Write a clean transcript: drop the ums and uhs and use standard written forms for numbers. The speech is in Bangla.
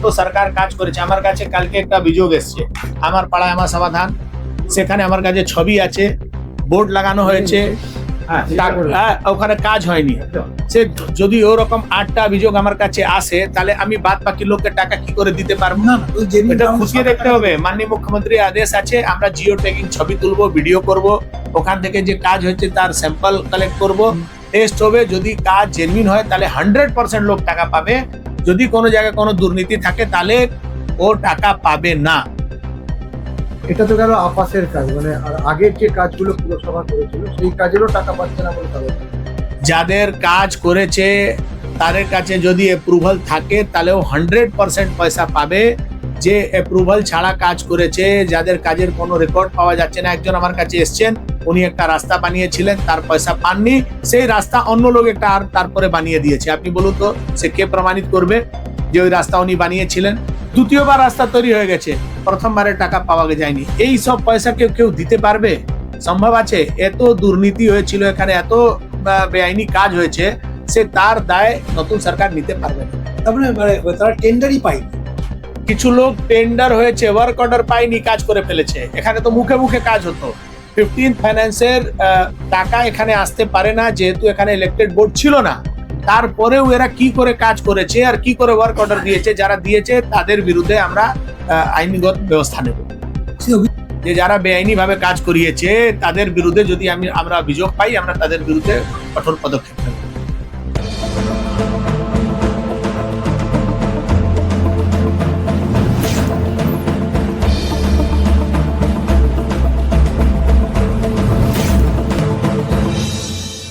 গত সরকার কাজ করেছে। আমার কাছে কালকে একটা অভিযোগ এসছে, আমার পাড়ায় আমার সমাধান, সেখানে আমার কাছে ছবি আছে, বোর্ড লাগানো হয়েছে, ওখানে কাজ হয়নি। সে যদি ওরকম 8টা অভিযোগ আমার কাছে আসে, তাহলে আমি বাদ বাকি লোককে টাকা কি করে দিতে পারবো? না, এটা খুশিয়ে দেখতে হবে। মাননীয় মুখ্যমন্ত্রী আদেশ আছে, আমরা জিও ট্যাগিং ছবি তুলবো, ভিডিও করব, ওখান থেকে যে কাজ হচ্ছে তার স্যাম্পল কালেক্ট করব, টেস্ট হবে। যদি কাজ জেনুইন হয় তাহলে 100% লোক টাকা পাবে। যদি কোনো জায়গায় কোনো দুর্নীতি থাকে তাহলে ও টাকা পাবে না। এটা তো গেল আপাসের কাজ, মানে আর আগের যে কাজগুলো পুরসভা করেছিল সেই কাজেরও টাকা পাচ্ছে না বলে দাবি। যাদের কাজ করেছে তাদের কাছে যদি অ্যাপ্রুভাল থাকে তাহলেও 100% পয়সা পাবে। যে অ্যাপ্রুভাল ছাড়া কাজ করেছে, যাদের কাজের কোনো রেকর্ড পাওয়া যাচ্ছে না, একজন আমার কাছে এসছেন, উনি একটা রাস্তা বানিয়েছিলেন, তার পয়সা পাননি, সেই রাস্তা অন্য লোক একটা আর তারপরে বানিয়ে দিয়েছে। আপনি বলুন তো, সে কে প্রমাণিত করবে যে ওই রাস্তা উনি বানিয়েছিলেন? দ্বিতীয়বার রাস্তা তৈরি হয়ে গেছে, প্রথমবারে টাকা পাওয়া যায়নি। এই সব পয়সা কেউ দিতে পারবে? সম্ভব আছে? এত দুর্নীতি হয়েছিল এখানে, এত বেআইনি কাজ হয়েছে, সে তার দায় নতুন সরকার নিতে পারবে না। তারপরে তারা টেন্ডারই পায়নি। কিছু লোক টেন্ডার হয়েছে, ওয়ার্ক অর্ডার পায়নি, কাজ করে ফেলেছে। এখানে তো মুখে মুখে কাজ হতো। 15th ফাইন্যান্সের টাকা এখানে আসতে পারে না, যেহেতু এখানে ইলেক্টেড বোর্ড ছিল না। তারপরেও এরা কি করে কাজ করেছে আর কি করে ওয়ার্ক অর্ডার দিয়েছে, যারা দিয়েছে তাদের বিরুদ্ধে আমরা আইনগত ব্যবস্থা নেব। যে যারা বেআইনি ভাবে কাজ করিয়েছে তাদের বিরুদ্ধে যদি আমরা অভিযোগ পাই, আমরা তাদের বিরুদ্ধে কঠোর পদক্ষেপ নেব।